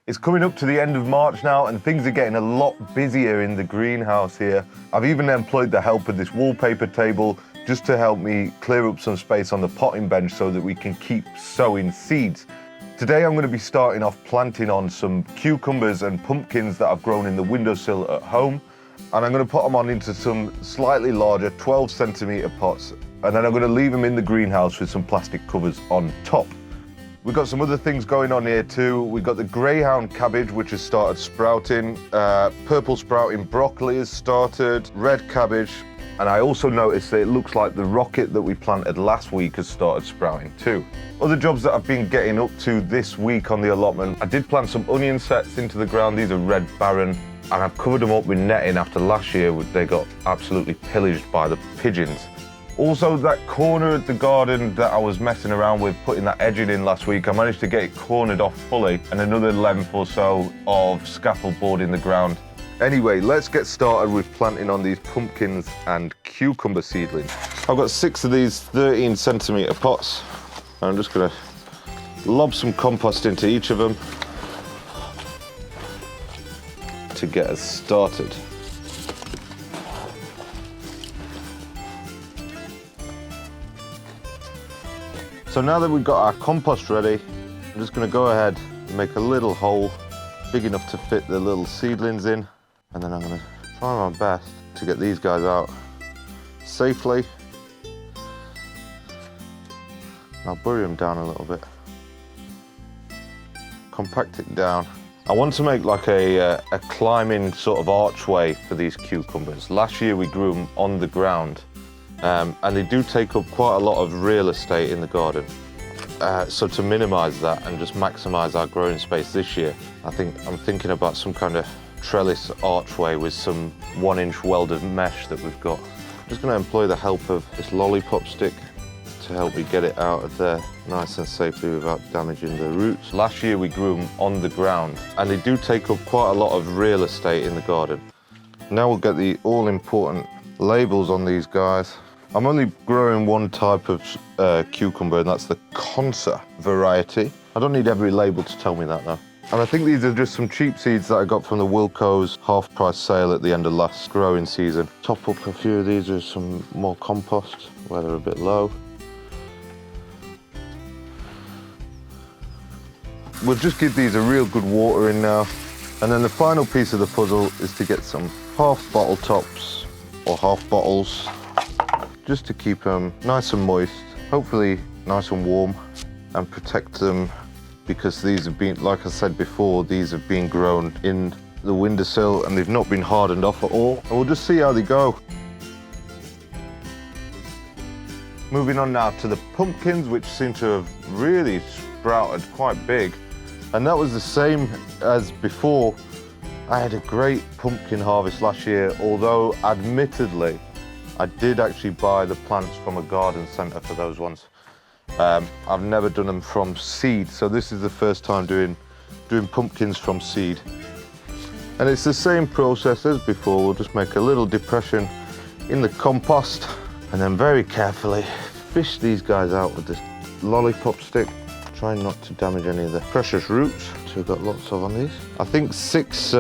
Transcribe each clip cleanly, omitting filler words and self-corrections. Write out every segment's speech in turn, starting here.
It's coming up to the end of March now and things are getting a lot busier in the greenhouse here. I've even employed the help of this wallpaper table just to help me clear up some space on the potting bench so that we can keep sowing seeds. Today I'm going to be starting off planting on some cucumbers and pumpkins that I've grown in the windowsill at home. And I'm going to put them on into some slightly larger 12cm pots, and then I'm going to leave them in the greenhouse with some plastic covers on top. We've got some other things going on here too. We've got the greyhound cabbage, which has started sprouting. Purple sprouting broccoli has started. Red cabbage. And I also noticed that it looks like the rocket that we planted last week has started sprouting too. Other jobs that I've been getting up to this week on the allotment. I did plant some onion sets into the ground. These are red barren. And I've covered them up with netting after last year. They got absolutely pillaged by the pigeons. Also, that corner of the garden that I was messing around with, putting that edging in last week, I managed to get it cornered off fully and another length or so of scaffold board in the ground. Anyway, let's get started with planting on these pumpkins and cucumber seedlings. I've got 6 of these 13cm pots. I'm just gonna lob some compost into each of them to get us started. So now that we've got our compost ready, I'm just going to go ahead and make a little hole big enough to fit the little seedlings in, and then I'm going to try my best to get these guys out safely. I'll bury them down a little bit, compact it down. I want to make like a climbing sort of archway for these cucumbers. Last year we grew them on the ground. And they do take up quite a lot of real estate in the garden. So to minimise that and just maximise our growing space this year, I'm thinking about some kind of trellis archway with some 1-inch welded mesh that we've got. I'm just going to employ the help of this lollipop stick to help me get it out of there nice and safely without damaging the roots. Last year we grew them on the ground and they do take up quite a lot of real estate in the garden. Now we'll get the all-important labels on these guys. I'm only growing one type of cucumber, and that's the Consa variety. I don't need every label to tell me that though. And I think these are just some cheap seeds that I got from the Wilco's half-price sale at the end of last growing season. Top up a few of these with some more compost where they're a bit low. We'll just give these a real good watering now. And then the final piece of the puzzle is to get some half bottle tops or half bottles, just to keep them nice and moist, hopefully nice and warm, and protect them, because these have been, like I said before, these have been grown in the windowsill and they've not been hardened off at all. And we'll just see how they go. Moving on now to the pumpkins, which seem to have really sprouted quite big. And that was the same as before. I had a great pumpkin harvest last year, although admittedly, I did actually buy the plants from a garden centre for those ones. I've never done them from seed, so this is the first time doing pumpkins from seed. And it's the same process as before. We'll just make a little depression in the compost and then very carefully fish these guys out with this lollipop stick, trying not to damage any of the precious roots, which we've got lots of on these. I think six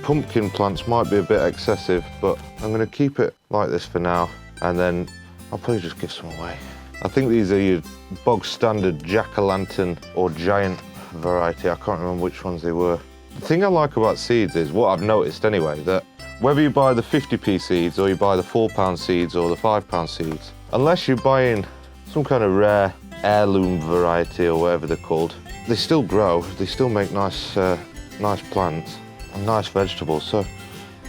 pumpkin plants might be a bit excessive, but I'm going to keep it like this for now, and then I'll probably just give some away. I think these are your bog standard jack-o'-lantern or giant variety. I can't remember which ones they were. The thing I like about seeds is, what I've noticed anyway, that whether you buy the 50p seeds or you buy the £4 seeds or the £5 seeds, unless you're buying some kind of rare heirloom variety or whatever they're called, they still grow, they still make nice plants and nice vegetables. So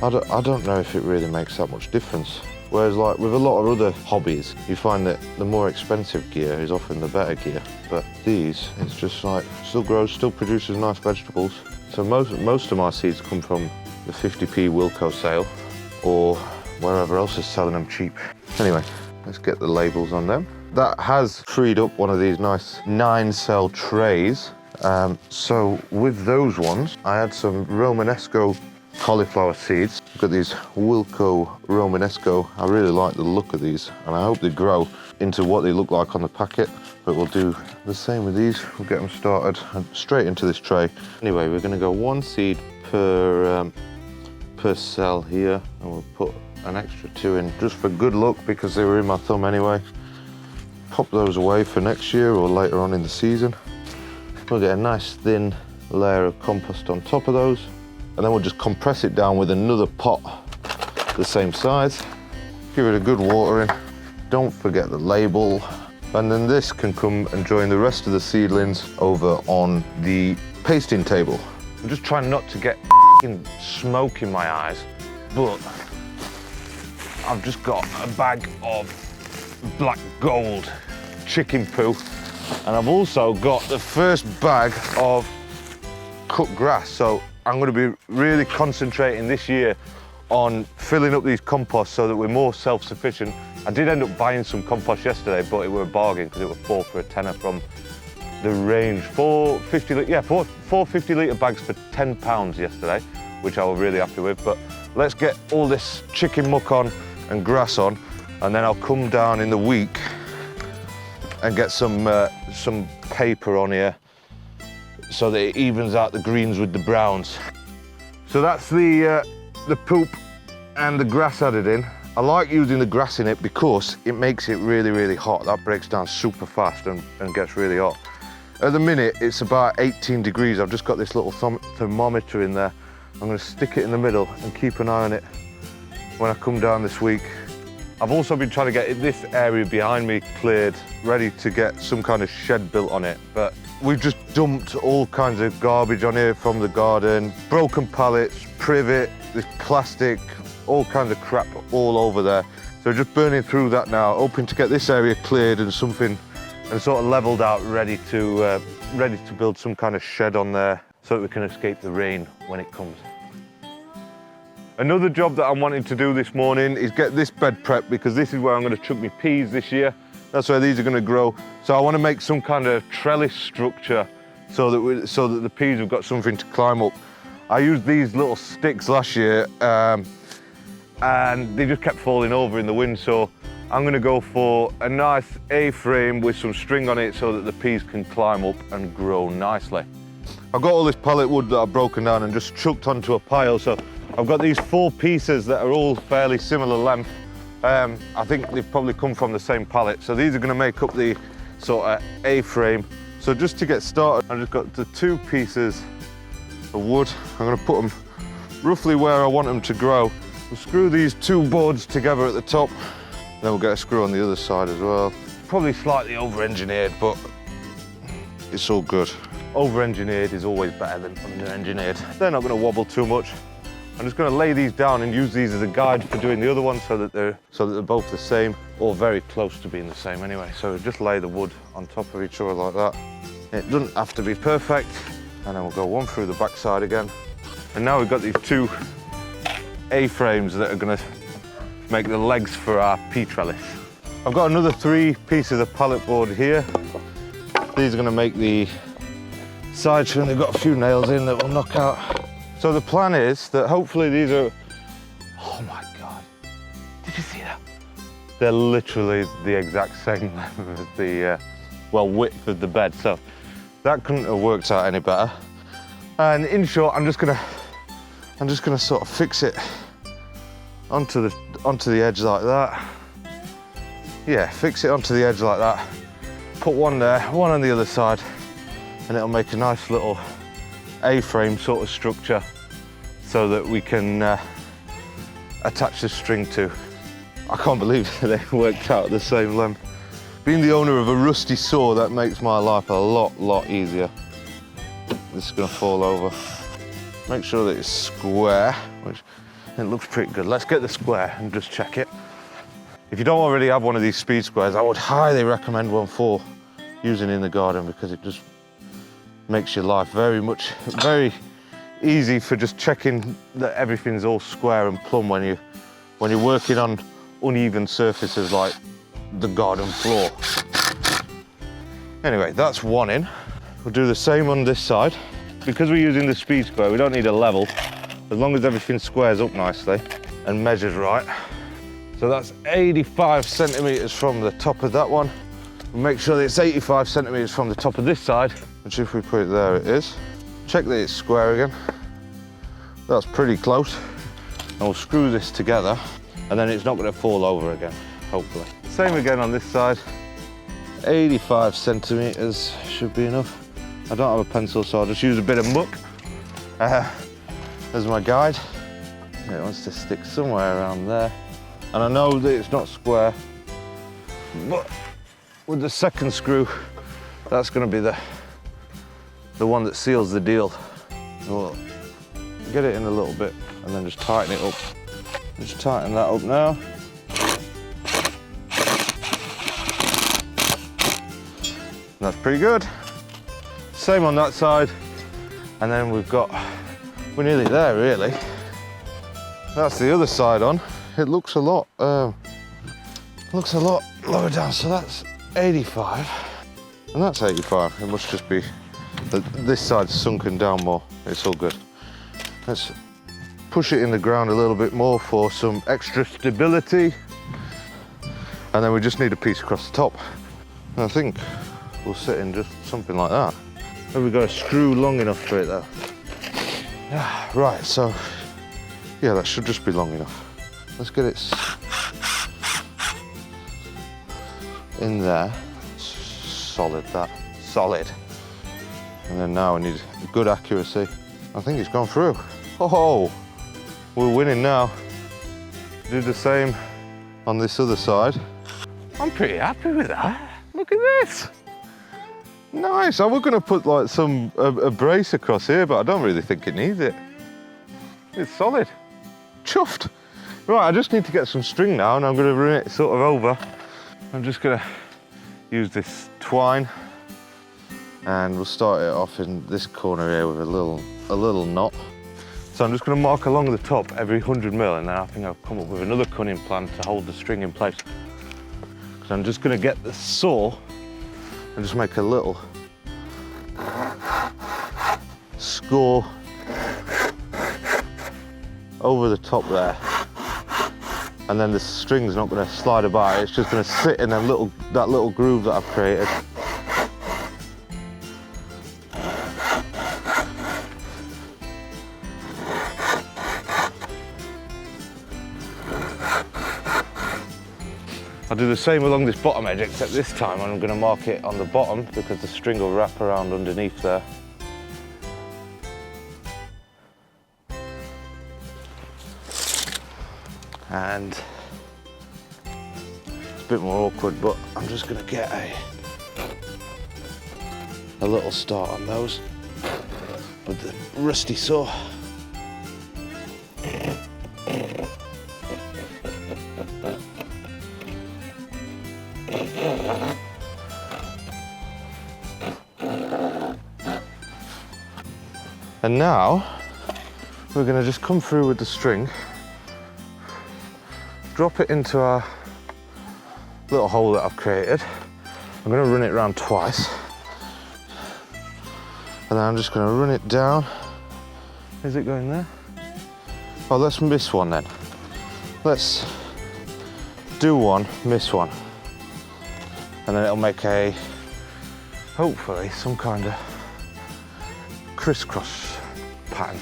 I don't know if it really makes that much difference. Whereas like with a lot of other hobbies, you find that the more expensive gear is often the better gear. But these, it's just like, still grows, still produces nice vegetables. So most of my seeds come from the 50p Wilco sale or wherever else is selling them cheap. Anyway, let's get the labels on them. That has freed up one of these nice 9-cell trays. So with those ones, I had some Romanesco cauliflower seeds. I've got these Wilco Romanesco. I really like the look of these, and I hope they grow into what they look like on the packet. But we'll do the same with these. We'll get them started and straight into this tray. Anyway, we're going to go 1 seed per cell here, and we'll put an extra 2 in just for good luck because they were in my thumb anyway. Pop those away for next year or later on in the season. We'll get a nice thin layer of compost on top of those, and then we'll just compress it down with another pot the same size. Give it a good watering. Don't forget the label. And then this can come and join the rest of the seedlings over on the pasting table. I'm just trying not to get smoke in my eyes, but I've just got a bag of black gold chicken poo, and I've also got the first bag of cut grass. So I'm going to be really concentrating this year on filling up these composts so that we're more self-sufficient. I did end up buying some compost yesterday, but it were a bargain because it was 4 for a tenner from the range. 4 50 litre bags for £10 yesterday, which I was really happy with. But let's get all this chicken muck on and grass on, and then I'll come down in the week and get some paper on here so that it evens out the greens with the browns. So that's the poop and the grass added in. I like using the grass in it because it makes it really, really hot. That breaks down super fast and gets really hot. At the minute, it's about 18 degrees. I've just got this little thermometer in there. I'm going to stick it in the middle and keep an eye on it when I come down this week. I've also been trying to get this area behind me cleared, ready to get some kind of shed built on it. But we've just dumped all kinds of garbage on here from the garden, broken pallets, privet, this plastic, all kinds of crap all over there. So just burning through that now, hoping to get this area cleared and sort of leveled out, ready to build some kind of shed on there so that we can escape the rain when it comes. Another job that I'm wanting to do this morning is get this bed prepped, because this is where I'm going to chuck my peas this year. That's where these are going to grow. So I want to make some kind of trellis structure so that the peas have got something to climb up. I used these little sticks last year and they just kept falling over in the wind, so I'm going to go for a nice A-frame with some string on it so that the peas can climb up and grow nicely. I've got all this pallet wood that I've broken down and just chucked onto a pile, so I've got these 4 pieces that are all fairly similar length. I think they've probably come from the same pallet, so these are going to make up the sort of A-frame. So just to get started, I've just got the 2 pieces of wood. I'm going to put them roughly where I want them to grow. We'll screw these 2 boards together at the top, then we'll get a screw on the other side as well. Probably slightly over-engineered, but it's all good. Over-engineered is always better than under-engineered. They're not going to wobble too much. I'm just going to lay these down and use these as a guide for doing the other ones so that they're both the same, or very close to being the same anyway. So just lay the wood on top of each other like that. It doesn't have to be perfect. And then we'll go one through the back side again. And now we've got these 2 A-frames that are going to make the legs for our pea trellis. I've got another 3 pieces of pallet board here. These are going to make the side trim. They've got a few nails in that will knock out. So the plan is that hopefully these are, oh my God, did you see that? They're literally the exact same length as the, width of the bed. So that couldn't have worked out any better. And in short, I'm just gonna sort of fix it onto the edge like that. Yeah, fix it onto the edge like that. Put one there, one on the other side, and it'll make a nice little A-frame sort of structure so that we can attach the string to. I can't believe they worked out the same length. Being the owner of a rusty saw, that makes my life a lot easier. This is going to fall over. Make sure that it's square, which it looks pretty good. Let's get the square and just check it. If you don't already have one of these speed squares, I would highly recommend one for using in the garden, because it just makes your life very easy for just checking that everything's all square and plumb when you're working on uneven surfaces like the garden floor. Anyway, that's one in. We'll do the same on this side. Because we're using the speed square, we don't need a level, as long as everything squares up nicely and measures right. So that's 85 centimeters from the top of that one We'll make sure that it's 85 centimetres from the top of this side, which if we put it there, it is. Check that it's square again. That's pretty close. And we'll screw this together, and then it's not going to fall over again, hopefully. Same again on this side. 85 centimetres should be enough. I don't have a pencil, so I'll just use a bit of muck as my guide. It wants to stick somewhere around there. And I know that it's not square, but with the second screw, that's going to be the one that seals the deal. We'll get it in a little bit and then just tighten it up. Just tighten that up now. And that's pretty good. Same on that side. And then we're nearly there really. That's the other side on. It looks a lot lower down, so that's 85. And that's 85. It must just be that this side's sunken down more. It's all good. Let's push it in the ground a little bit more for some extra stability. And then we just need a piece across the top. And I think we'll sit in just something like that. Maybe we've got a screw long enough for it though. Right, so yeah, that should just be long enough. Let's get it in there. Solid, that. Solid. And then now we need good accuracy. I think it's gone through. Oh, we're winning now. Do the same on this other side. I'm pretty happy with that. Look at this. Nice. I was going to put like a brace across here, but I don't really think it needs it. It's solid. Chuffed. Right, I just need to get some string now, and I'm going to run it sort of over. I'm just going to use this twine, and we'll start it off in this corner here with a little knot. So I'm just going to mark along the top every 100 mil, and then I think I'll come up with another cunning plan to hold the string in place. So I'm just going to get the saw and just make a little score over the top there. And then the string's not going to slide about, it's just going to sit in that little groove that I've created. I'll do the same along this bottom edge, except this time I'm going to mark it on the bottom because the string will wrap around underneath there. And it's a bit more awkward, but I'm just going to get a little start on those with the rusty saw. And now we're going to just come through with the string, drop it into our little hole that I've created. I'm going to run it around twice, and then I'm just going to run it down. Is it going there? Oh, let's miss one then. Let's do one, miss one, and then it'll make hopefully some kind of crisscross pattern.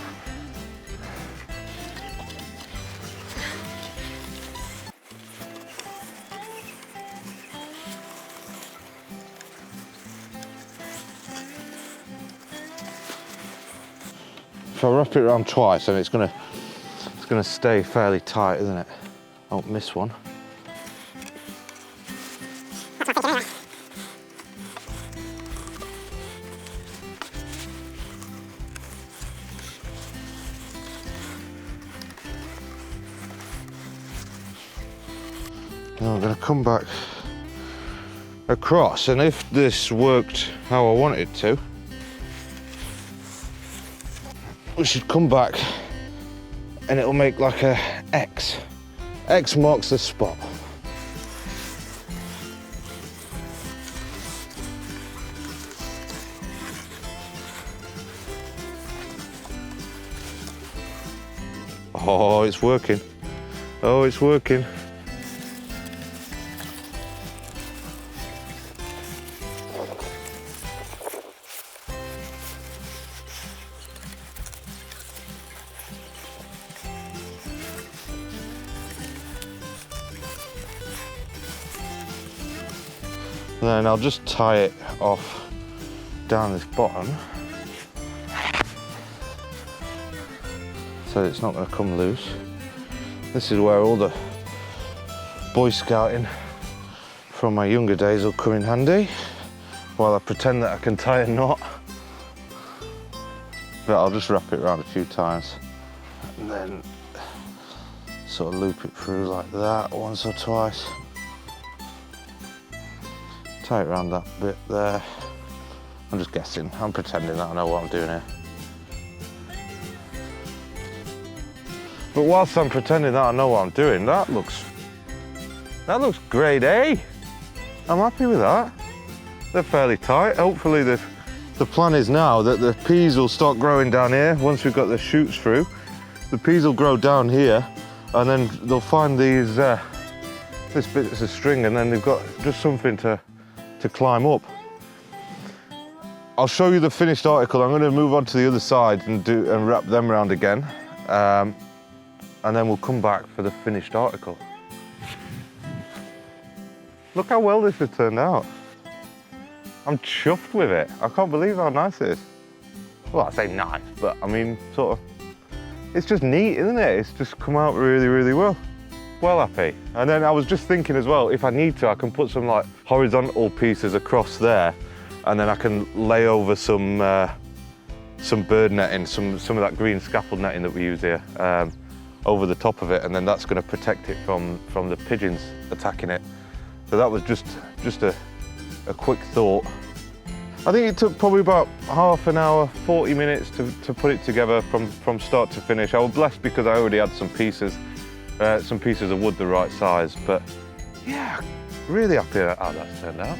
If I wrap it around twice, then it's gonna stay fairly tight, isn't it? I won't miss one. Now I'm going to come back across, and if this worked how I want it to, we should come back and it'll make like a X. X marks the spot. Oh, it's working. Oh, it's working. And then I'll just tie it off down this bottom so it's not going to come loose. This is where all the Boy Scouting from my younger days will come in handy while I pretend that I can tie a knot. But I'll just wrap it around a few times and then sort of loop it through like that once or twice. Tie it around that bit there. I'm just guessing, I'm pretending that I know what I'm doing here. But whilst I'm pretending that I know what I'm doing, that looks grade A. I'm happy with that. They're fairly tight. Hopefully the plan is now that the peas will start growing down here once we've got the shoots through. The peas will grow down here and then they'll find these this bits of string and then they've got just something to climb up. I'll show you the finished article. I'm going to move on to the other side and wrap them around again. And then we'll come back for the finished article. Look how well this has turned out. I'm chuffed with it. I can't believe how nice it is. Well, I say nice, but I mean, sort of, it's just neat, isn't it? It's just come out really, really well. Well happy. And then I was just thinking as well, if I need to, I can put some like horizontal pieces across there and then I can lay over some bird netting, some of that green scaffold netting that we use here over the top of it, and then that's going to protect it from the pigeons attacking it. So that was just a quick thought. I think it took probably about half an hour, 40 minutes to put it together from start to finish. I was blessed because I already had some pieces of wood the right size, but yeah, really happy at how that's turned out.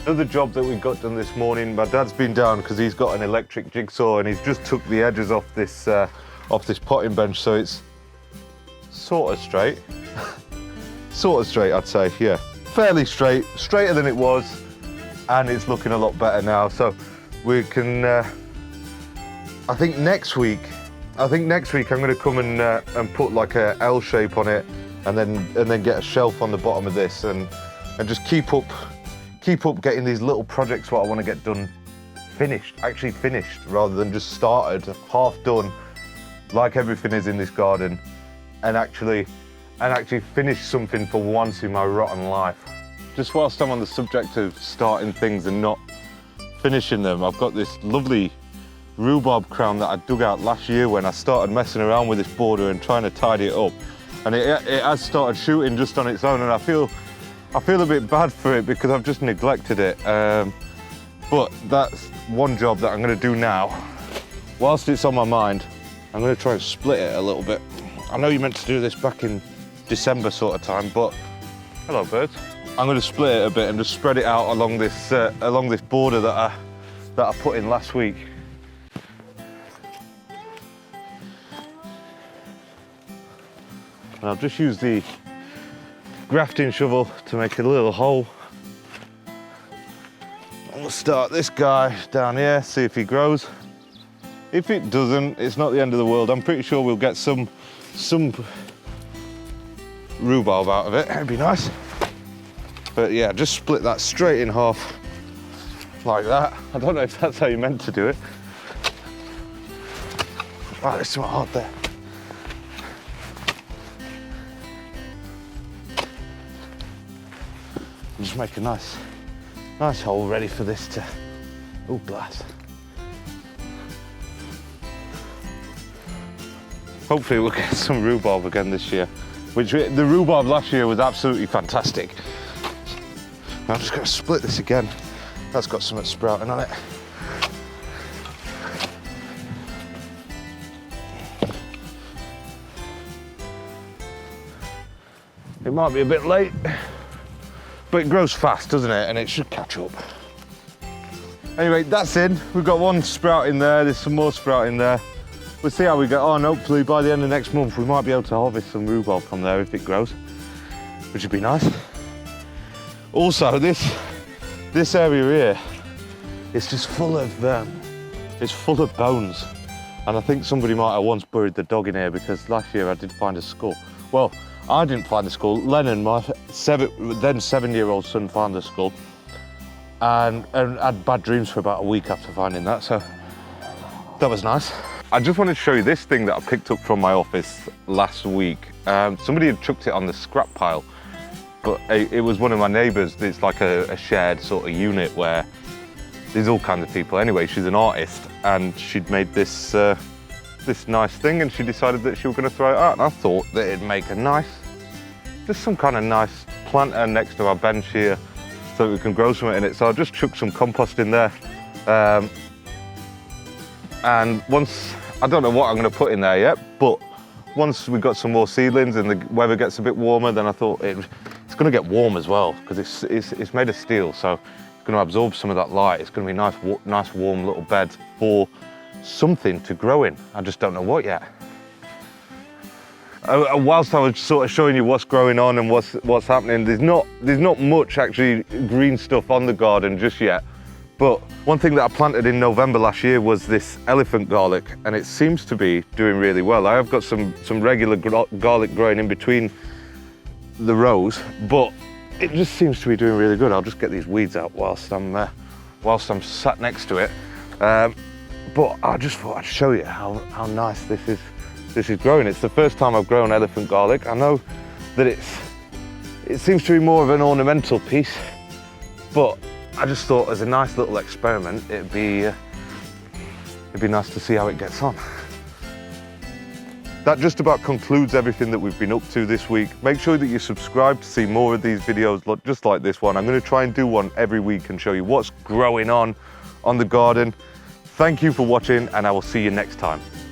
Another job that we got done this morning, my dad's been down because he's got an electric jigsaw and he's just took the edges off this potting bench, so it's sort of straight. Sort of straight, I'd say, yeah. Fairly straight, straighter than it was, and it's looking a lot better now. So we can, I think next week I'm going to come and put like a L shape on it, and then get a shelf on the bottom of this, and just keep up getting these little projects what I want to get done actually finished, rather than just started, half done, like everything is in this garden, and actually finish something for once in my rotten life. Just whilst I'm on the subject of starting things and not finishing them, I've got this lovely rhubarb crown that I dug out last year when I started messing around with this border and trying to tidy it up, and it has started shooting just on its own, and I feel a bit bad for it because I've just neglected it. But that's one job that I'm going to do now. Whilst it's on my mind, I'm going to try and split it a little bit. I know you meant to do this back in December sort of time, but hello birds. I'm going to split it a bit and just spread it out along this border that I put in last week. And I'll just use the grafting shovel to make a little hole. I'm going to start this guy down here, see if he grows. If it doesn't, it's not the end of the world. I'm pretty sure we'll get some rhubarb out of it. It'd be nice. But yeah, just split that straight in half like that. I don't know if that's how you meant to do it. Right, there's something hard there. Just make a nice hole ready for this to, oh blast. Hopefully we'll get some rhubarb again this year, the rhubarb last year was absolutely fantastic. I'm just going to split this again. That's got something sprouting on it. It might be a bit late, but it grows fast, doesn't it? And it should catch up. Anyway, that's in. We've got one sprout in there. There's some more sprout in there. We'll see how we get on. Hopefully by the end of next month, we might be able to harvest some rhubarb from there if it grows, which would be nice. Also, this area here, it's just full of bones. And I think somebody might have once buried the dog in here because last year I did find a skull. Well, I didn't find the skull. Lennon, my then 7-year-old son, found the skull, and had bad dreams for about a week after finding that, so that was nice. I just wanted to show you this thing that I picked up from my office last week. Somebody had chucked it on the scrap pile, but it was one of my neighbours. It's like a shared sort of unit where there's all kinds of people. Anyway, she's an artist, and she'd made this this nice thing, and she decided that she was going to throw it out, and I thought that it'd make a nice, just some kind of nice planter next to our bench here so that we can grow something in it. So I just chucked some compost in there, and once, I don't know what I'm going to put in there yet, but once we got some more seedlings and the weather gets a bit warmer, then I thought it's going to get warm as well, because it's made of steel, so it's going to absorb some of that light. It's going to be nice warm little bed for something to grow in. I just don't know what yet. Whilst I was sort of showing you what's growing on and what's happening, there's not much actually green stuff on the garden just yet. But one thing that I planted in November last year was this elephant garlic, and it seems to be doing really well. I have got some regular garlic growing in between the rows, but it just seems to be doing really good. I'll just get these weeds out whilst I'm sat next to it. But I just thought I'd show you how nice this is growing. It's the first time I've grown elephant garlic. I know that it seems to be more of an ornamental piece, but I just thought as a nice little experiment, it'd be nice to see how it gets on. That just about concludes everything that we've been up to this week. Make sure that you subscribe to see more of these videos just like this one. I'm going to try and do one every week and show you what's growing on the garden. Thank you for watching, and I will see you next time.